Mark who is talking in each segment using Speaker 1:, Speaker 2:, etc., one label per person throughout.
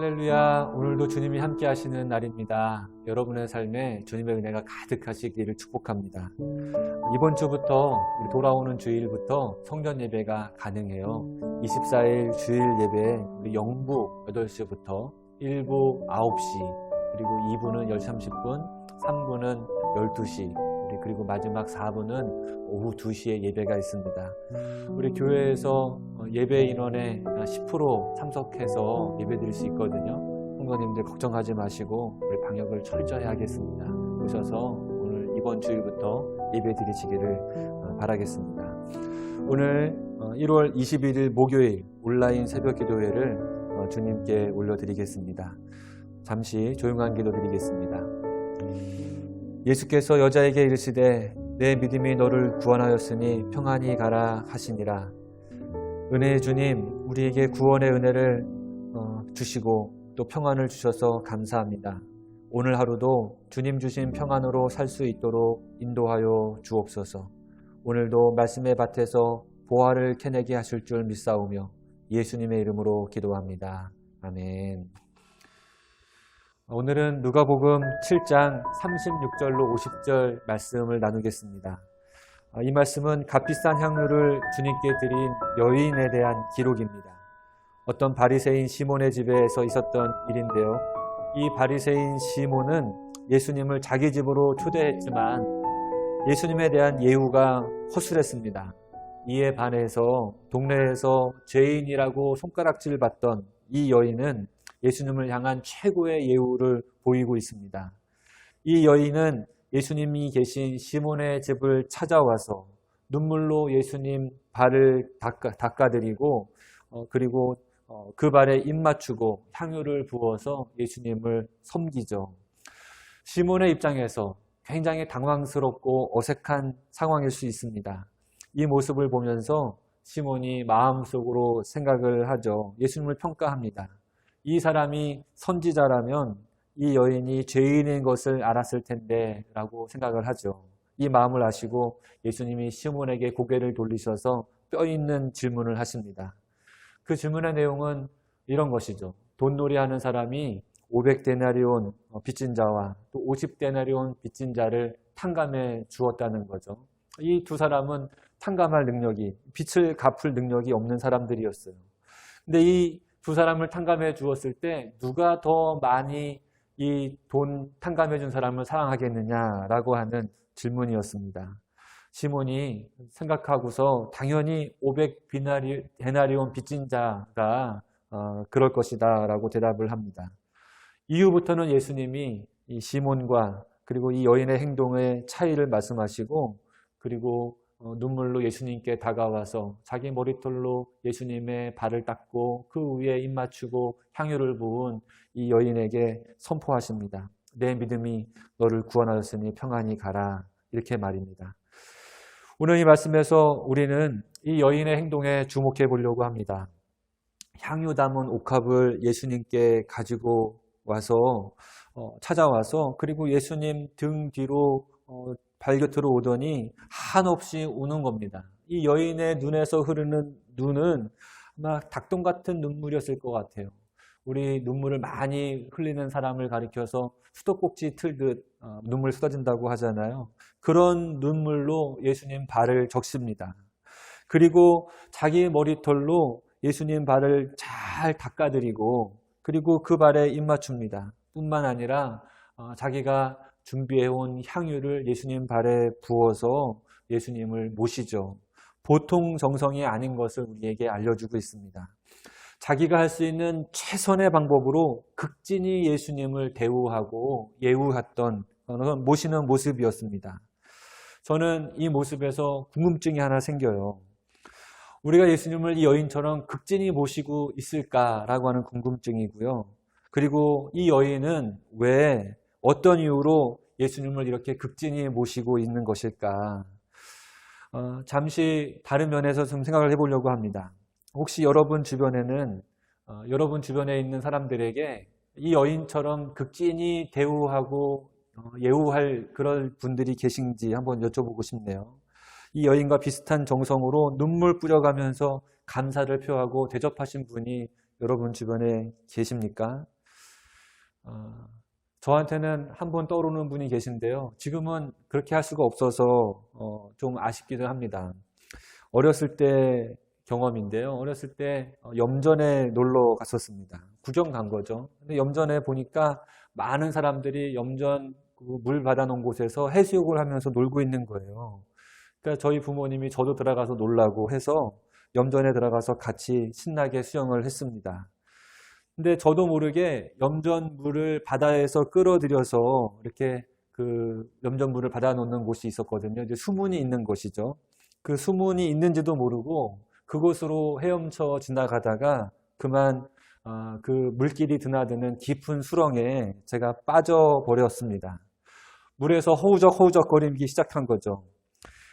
Speaker 1: 할렐루야. 오늘도 주님이 함께 하시는 날입니다. 여러분의 삶에 주님의 은혜가 가득하시기를 축복합니다. 이번 주부터 우리 돌아오는 주일부터 성전 예배가 가능해요. 24일 주일 예배 우리 영부 8시부터 1부 9시 그리고 2부는 10시 30분 3부는 12시 그리고 마지막 4부는 오후 2시에 예배가 있습니다. 우리 교회에서 예배 인원의 10% 참석해서 예배 드릴 수 있거든요. 성도님들 걱정하지 마시고 우리 방역을 철저히 하겠습니다. 오셔서 오늘 이번 주일부터 예배 드리시기를 바라겠습니다. 오늘 1월 21일 목요일 온라인 새벽 기도회를 주님께 올려드리겠습니다. 잠시 조용한 기도 드리겠습니다. 예수께서 여자에게 이르시되 내 믿음이 너를 구원하였으니 평안히 가라 하시니라. 은혜의 주님, 우리에게 구원의 은혜를 주시고 또 평안을 주셔서 감사합니다. 오늘 하루도 주님 주신 평안으로 살 수 있도록 인도하여 주옵소서. 오늘도 말씀의 밭에서 보화를 캐내게 하실 줄 믿사오며 예수님의 이름으로 기도합니다. 아멘. 오늘은 누가복음 7장 36절로 50절 말씀을 나누겠습니다. 이 말씀은 값비싼 향유를 주님께 드린 여인에 대한 기록입니다. 어떤 바리새인 시몬의 집에서 있었던 일인데요. 이 바리새인 시몬은 예수님을 자기 집으로 초대했지만 예수님에 대한 예우가 허술했습니다. 이에 반해서 동네에서 죄인이라고 손가락질 받던 이 여인은 예수님을 향한 최고의 예우를 보이고 있습니다. 이 여인은 예수님이 계신 시몬의 집을 찾아와서 눈물로 예수님 발을 닦아드리고 그리고 그 발에 입 맞추고 향유를 부어서 예수님을 섬기죠. 시몬의 입장에서 굉장히 당황스럽고 어색한 상황일 수 있습니다. 이 모습을 보면서 시몬이 마음속으로 생각을 하죠. 예수님을 평가합니다. 이 사람이 선지자라면 이 여인이 죄인인 것을 알았을 텐데 라고 생각을 하죠. 이 마음을 아시고 예수님이 시몬에게 고개를 돌리셔서 뼈 있는 질문을 하십니다. 그 질문의 내용은 이런 것이죠. 돈놀이 하는 사람이 500데나리온 빚진 자와 또 50데나리온 빚진 자를 탕감해 주었다는 거죠. 이 두 사람은 탕감할 능력이, 빚을 갚을 능력이 없는 사람들이었어요. 근데 이 두 사람을 탕감해 주었을 때 누가 더 많이 이 돈 탕감해 준 사람을 사랑하겠느냐라고 하는 질문이었습니다. 시몬이 생각하고서 당연히 500데나리온 빚진 자가 그럴 것이다 라고 대답을 합니다. 이후부터는 예수님이 이 시몬과 그리고 이 여인의 행동의 차이를 말씀하시고 그리고 눈물로 예수님께 다가와서 자기 머리털로 예수님의 발을 닦고 그 위에 입 맞추고 향유를 부은 이 여인에게 선포하십니다. 내 믿음이 너를 구원하였으니 평안히 가라. 이렇게 말입니다. 오늘 이 말씀에서 우리는 이 여인의 행동에 주목해 보려고 합니다. 향유 담은 옥합을 예수님께 가지고 와서 찾아와서 그리고 예수님 등 뒤로 발 곁으로 오더니 한없이 우는 겁니다. 이 여인의 눈에서 흐르는 눈은 아마 닭똥 같은 눈물이었을 것 같아요. 우리 눈물을 많이 흘리는 사람을 가리켜서 수도꼭지 틀듯 눈물 쏟아진다고 하잖아요. 그런 눈물로 예수님 발을 적십니다. 그리고 자기 머리털로 예수님 발을 잘 닦아드리고 그리고 그 발에 입 맞춥니다. 뿐만 아니라 자기가 준비해온 향유를 예수님 발에 부어서 예수님을 모시죠. 보통 정성이 아닌 것을 우리에게 알려주고 있습니다. 자기가 할 수 있는 최선의 방법으로 극진히 예수님을 대우하고 예우했던 모시는 모습이었습니다. 저는 이 모습에서 궁금증이 하나 생겨요. 우리가 예수님을 이 여인처럼 극진히 모시고 있을까라고 하는 궁금증이고요. 그리고 이 여인은 왜 어떤 이유로 예수님을 이렇게 극진히 모시고 있는 것일까? 잠시 다른 면에서 좀 생각을 해보려고 합니다. 혹시 여러분 주변에는 여러분 주변에 있는 사람들에게 이 여인처럼 극진히 대우하고 예우할 그런 분들이 계신지 한번 여쭤보고 싶네요. 이 여인과 비슷한 정성으로 눈물 뿌려가면서 감사를 표하고 대접하신 분이 여러분 주변에 계십니까? 저한테는 한 번 떠오르는 분이 계신데요. 지금은 그렇게 할 수가 없어서 좀 아쉽기도 합니다. 어렸을 때 경험인데요. 어렸을 때 염전에 놀러 갔었습니다. 구경 간 거죠. 근데 염전에 보니까 많은 사람들이 염전 물 받아놓은 곳에서 해수욕을 하면서 놀고 있는 거예요. 그러니까 저희 부모님이 저도 들어가서 놀라고 해서 염전에 들어가서 같이 신나게 수영을 했습니다. 근데 저도 모르게 염전물을 바다에서 끌어들여서 이렇게 그 염전물을 받아놓는 곳이 있었거든요. 이제 수문이 있는 곳이죠. 그 수문이 있는지도 모르고 그곳으로 헤엄쳐 지나가다가 그만 그 물길이 드나드는 깊은 수렁에 제가 빠져버렸습니다. 물에서 허우적허우적거리기 시작한 거죠.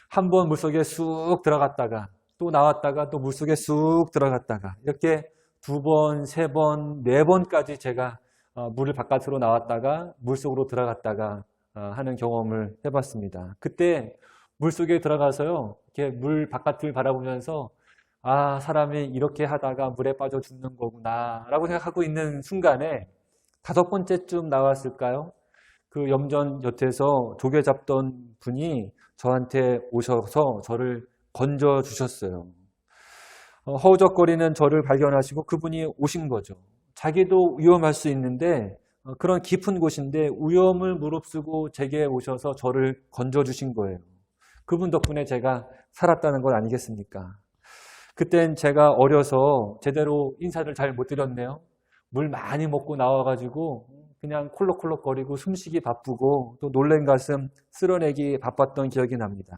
Speaker 1: 한 번 물속에 쑥 들어갔다가 또 나왔다가 또 물속에 쑥 들어갔다가 이렇게 2번, 3번, 4번까지 제가 물을 바깥으로 나왔다가 물속으로 들어갔다가 하는 경험을 해봤습니다. 그때 물속에 들어가서요, 이렇게 물 바깥을 바라보면서 아, 사람이 이렇게 하다가 물에 빠져 죽는 거구나 라고 생각하고 있는 순간에 5번째쯤 나왔을까요? 그 염전 곁에서 조개 잡던 분이 저한테 오셔서 저를 건져 주셨어요. 허우적거리는 저를 발견하시고 그분이 오신 거죠. 자기도 위험할 수 있는데 그런 깊은 곳인데 위험을 무릅쓰고 제게 오셔서 저를 건져 주신 거예요. 그분 덕분에 제가 살았다는 건 아니겠습니까? 그땐 제가 어려서 제대로 인사를 잘 못 드렸네요. 물 많이 먹고 나와가지고 그냥 콜록콜록거리고 숨쉬기 바쁘고 또 놀란 가슴 쓸어내기 바빴던 기억이 납니다.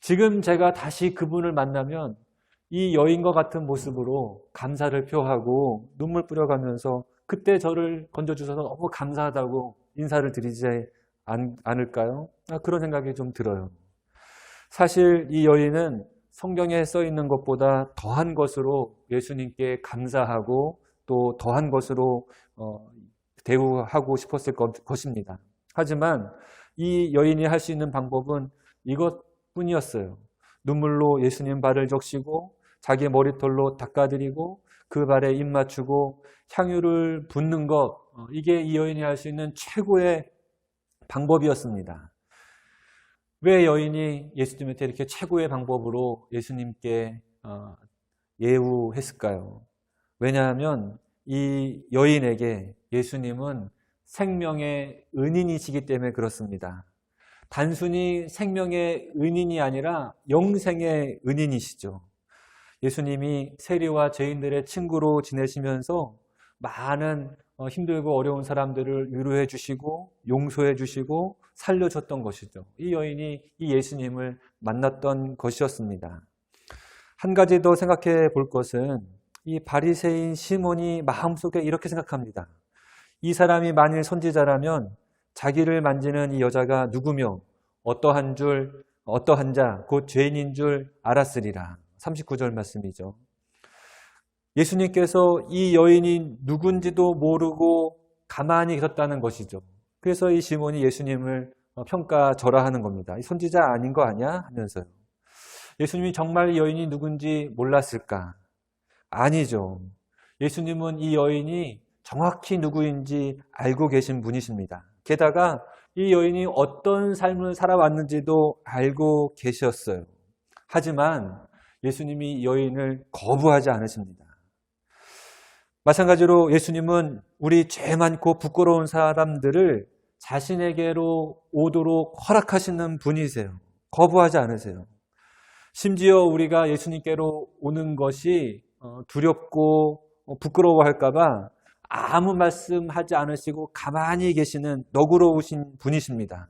Speaker 1: 지금 제가 다시 그분을 만나면 이 여인과 같은 모습으로 감사를 표하고 눈물 뿌려가면서 그때 저를 건져주셔서 너무 감사하다고 인사를 드리지 않을까요? 그런 생각이 좀 들어요. 사실 이 여인은 성경에 써 있는 것보다 더한 것으로 예수님께 감사하고 또 더한 것으로 대우하고 싶었을 것입니다. 하지만 이 여인이 할 수 있는 방법은 이것뿐이었어요. 눈물로 예수님 발을 적시고 자기 머리털로 닦아드리고 그 발에 입 맞추고 향유를 붓는 것, 이게 이 여인이 할 수 있는 최고의 방법이었습니다. 왜 여인이 예수님한테 이렇게 최고의 방법으로 예수님께 예우했을까요? 왜냐하면 이 여인에게 예수님은 생명의 은인이시기 때문에 그렇습니다. 단순히 생명의 은인이 아니라 영생의 은인이시죠. 예수님이 세리와 죄인들의 친구로 지내시면서 많은 힘들고 어려운 사람들을 위로해 주시고 용서해 주시고 살려줬던 것이죠. 이 여인이 이 예수님을 만났던 것이었습니다. 한 가지 더 생각해 볼 것은 이 바리새인 시몬이 마음속에 이렇게 생각합니다. 이 사람이 만일 선지자라면 자기를 만지는 이 여자가 누구며 어떠한 자, 곧 죄인인 줄 알았으리라. 39절 말씀이죠. 예수님께서 이 여인이 누군지도 모르고 가만히 계셨다는 것이죠. 그래서 이 시몬이 예수님을 평가절하하는 겁니다. 이 선지자 아닌 거 아니야? 하면서요. 예수님이 정말 이 여인이 누군지 몰랐을까? 아니죠. 예수님은 이 여인이 정확히 누구인지 알고 계신 분이십니다. 게다가 이 여인이 어떤 삶을 살아왔는지도 알고 계셨어요. 하지만 예수님이 이 여인을 거부하지 않으십니다. 마찬가지로 예수님은 우리 죄 많고 부끄러운 사람들을 자신에게로 오도록 허락하시는 분이세요. 거부하지 않으세요. 심지어 우리가 예수님께로 오는 것이 두렵고 부끄러워할까 봐 아무 말씀하지 않으시고 가만히 계시는 너그러우신 분이십니다.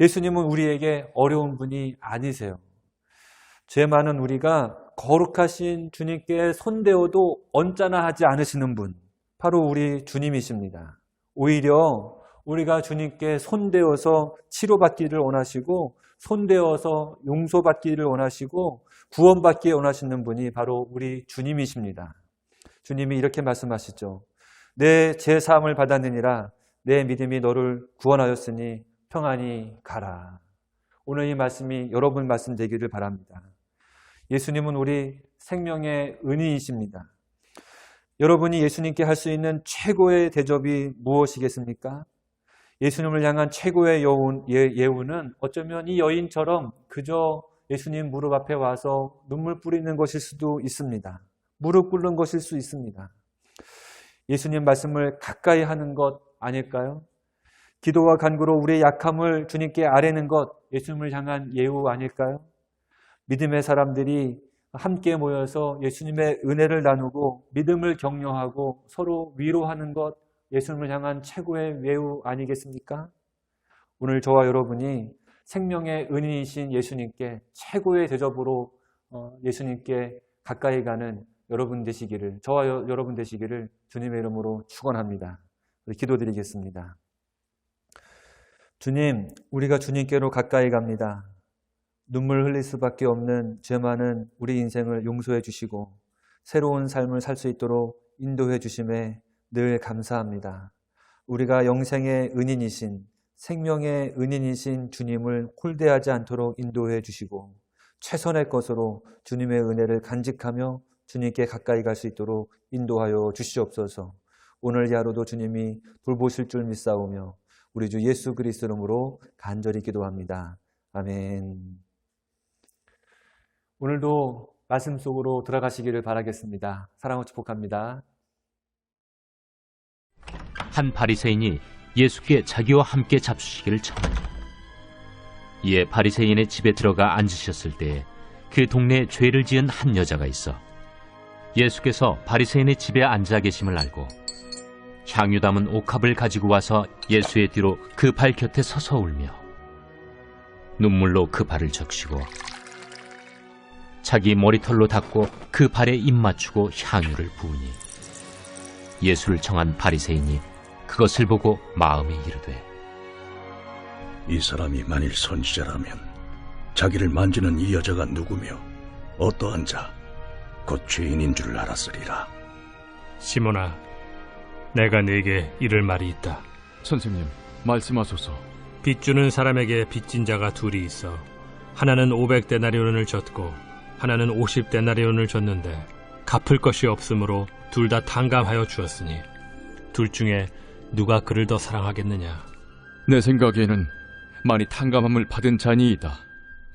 Speaker 1: 예수님은 우리에게 어려운 분이 아니세요. 죄 많은 우리가 거룩하신 주님께 손대어도 언짢아 하지 않으시는 분, 바로 우리 주님이십니다. 오히려 우리가 주님께 손대어서 치료받기를 원하시고 손대어서 용서받기를 원하시고 구원받기를 원하시는 분이 바로 우리 주님이십니다. 주님이 이렇게 말씀하시죠. 내 죄사함을 받았느니라 내 믿음이 너를 구원하였으니 평안히 가라. 오늘 이 말씀이 여러분 말씀 되기를 바랍니다. 예수님은 우리 생명의 은인이십니다. 여러분이 예수님께 할 수 있는 최고의 대접이 무엇이겠습니까? 예수님을 향한 최고의 예우는 어쩌면 이 여인처럼 그저 예수님 무릎 앞에 와서 눈물 뿌리는 것일 수도 있습니다. 무릎 꿇는 것일 수 있습니다. 예수님 말씀을 가까이 하는 것 아닐까요? 기도와 간구로 우리의 약함을 주님께 아뢰는 것, 예수님을 향한 예우 아닐까요? 믿음의 사람들이 함께 모여서 예수님의 은혜를 나누고 믿음을 격려하고 서로 위로하는 것, 예수님을 향한 최고의 예우 아니겠습니까? 오늘 저와 여러분이 생명의 은인이신 예수님께 최고의 대접으로 예수님께 가까이 가는 여러분 되시기를, 저와 여러분 되시기를 주님의 이름으로 축원합니다. 기도드리겠습니다. 주님, 우리가 주님께로 가까이 갑니다. 눈물 흘릴 수밖에 없는 죄 많은 우리 인생을 용서해 주시고 새로운 삶을 살 수 있도록 인도해 주심에 늘 감사합니다. 우리가 영생의 은인이신, 생명의 은인이신 주님을 홀대하지 않도록 인도해 주시고 최선의 것으로 주님의 은혜를 간직하며 주님께 가까이 갈 수 있도록 인도하여 주시옵소서. 오늘 이 하루도 주님이 돌보실 줄 믿사오며 우리 주 예수 그리스도 이름으로 간절히 기도합니다. 아멘. 오늘도 말씀 속으로 들어가시기를 바라겠습니다. 사랑으로 축복합니다.
Speaker 2: 한 바리새인이 예수께 자기와 함께 잡수시기를 청하니 이에 바리새인의 집에 들어가 앉으셨을 때에 그 동네에 죄를 지은 한 여자가 있어 예수께서 바리새인의 집에 앉아 계심을 알고 향유 담은 옥합을 가지고 와서 예수의 뒤로 그 발 곁에 서서 울며 눈물로 그 발을 적시고 자기 머리털로 닦고 그 발에 입 맞추고 향유를 부으니 예수를 청한 바리새인이 그것을 보고 마음에 이르되
Speaker 3: 이 사람이 만일 선지자라면 자기를 만지는 이 여자가 누구며 어떠한 자 곧 죄인인 줄 알았으리라.
Speaker 4: 시몬아, 내가 네게 이를 말이 있다.
Speaker 5: 선생님, 말씀하소서.
Speaker 4: 빚주는 사람에게 빚진 자가 둘이 있어 하나는 500데나리온을 졌고 하나는 50데나리온을 졌는데 갚을 것이 없으므로 둘 다 탕감하여 주었으니 둘 중에 누가 그를 더 사랑하겠느냐?
Speaker 5: 내 생각에는 많이 탕감함을 받은 자니이다.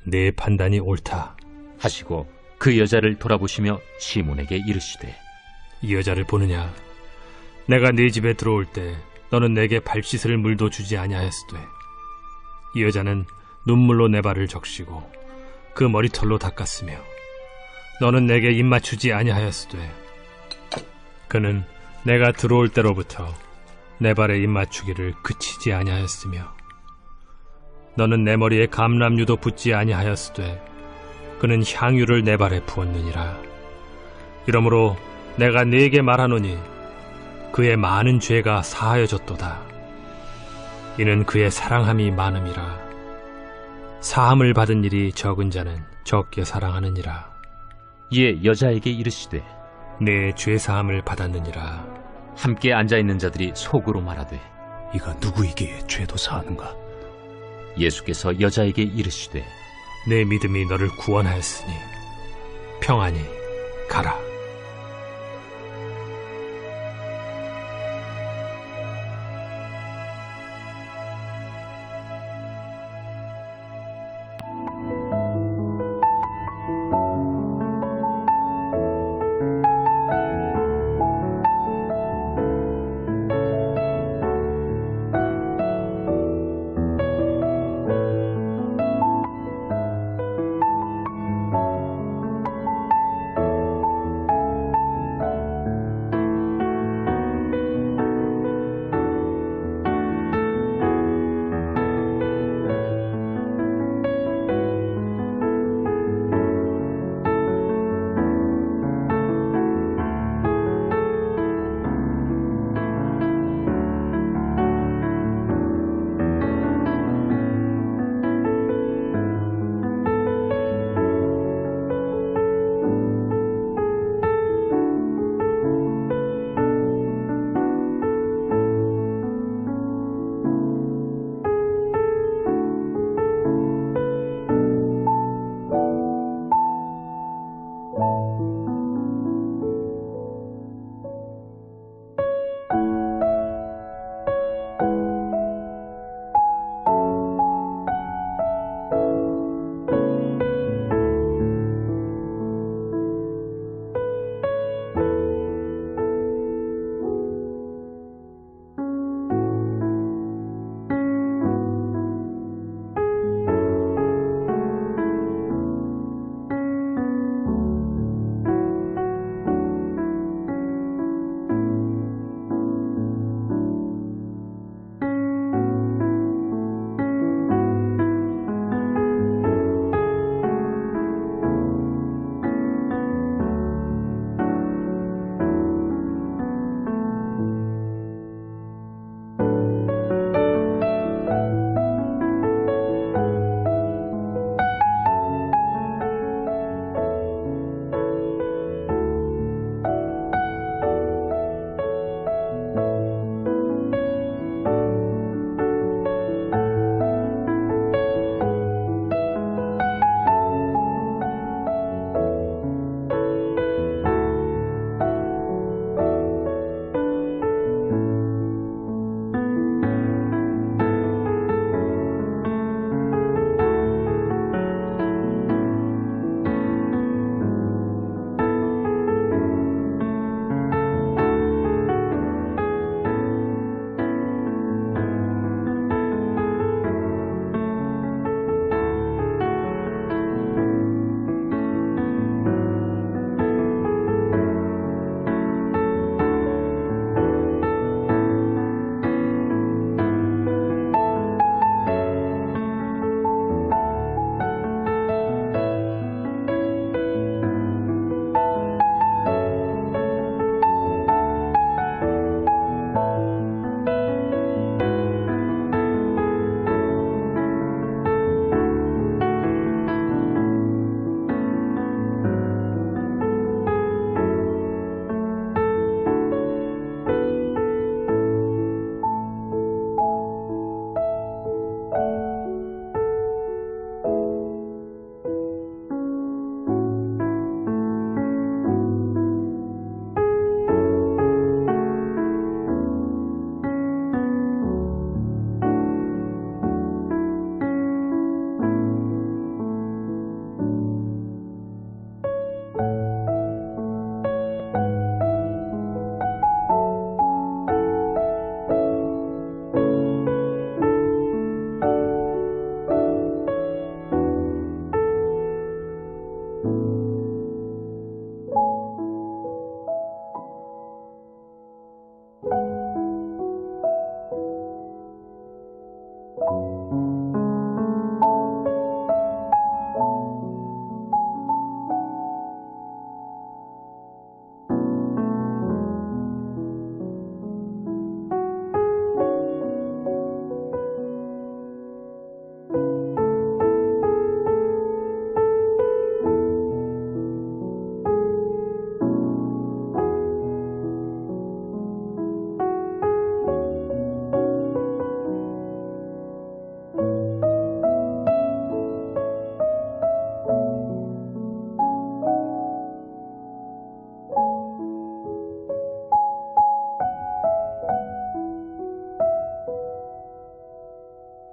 Speaker 4: 네 판단이 옳다.
Speaker 2: 하시고 그 여자를 돌아보시며 시몬에게 이르시되
Speaker 4: 이 여자를 보느냐? 내가 네 집에 들어올 때 너는 내게 발 씻을 물도 주지 아니하였으되 이 여자는 눈물로 내 발을 적시고 그 머리털로 닦았으며 너는 내게 입 맞추지 아니하였으되 그는 내가 들어올 때로부터 내 발에 입 맞추기를 그치지 아니하였으며 너는 내 머리에 감람유도 붓지 아니하였으되 그는 향유를 내 발에 부었느니라. 이러므로 내가 네게 말하노니 그의 많은 죄가 사하여졌도다. 이는 그의 사랑함이 많음이라. 사함을 받은 일이 적은 자는 적게 사랑하느니라.
Speaker 2: 이에 여자에게 이르시되
Speaker 4: 내 죄사함을 받았느니라.
Speaker 2: 함께 앉아있는 자들이 속으로 말하되
Speaker 3: 이가 누구이기에 죄도 사하는가?
Speaker 2: 예수께서 여자에게 이르시되
Speaker 4: 내 믿음이 너를 구원하였으니 평안히 가라.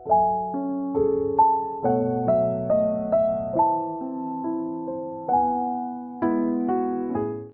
Speaker 1: 있습니다.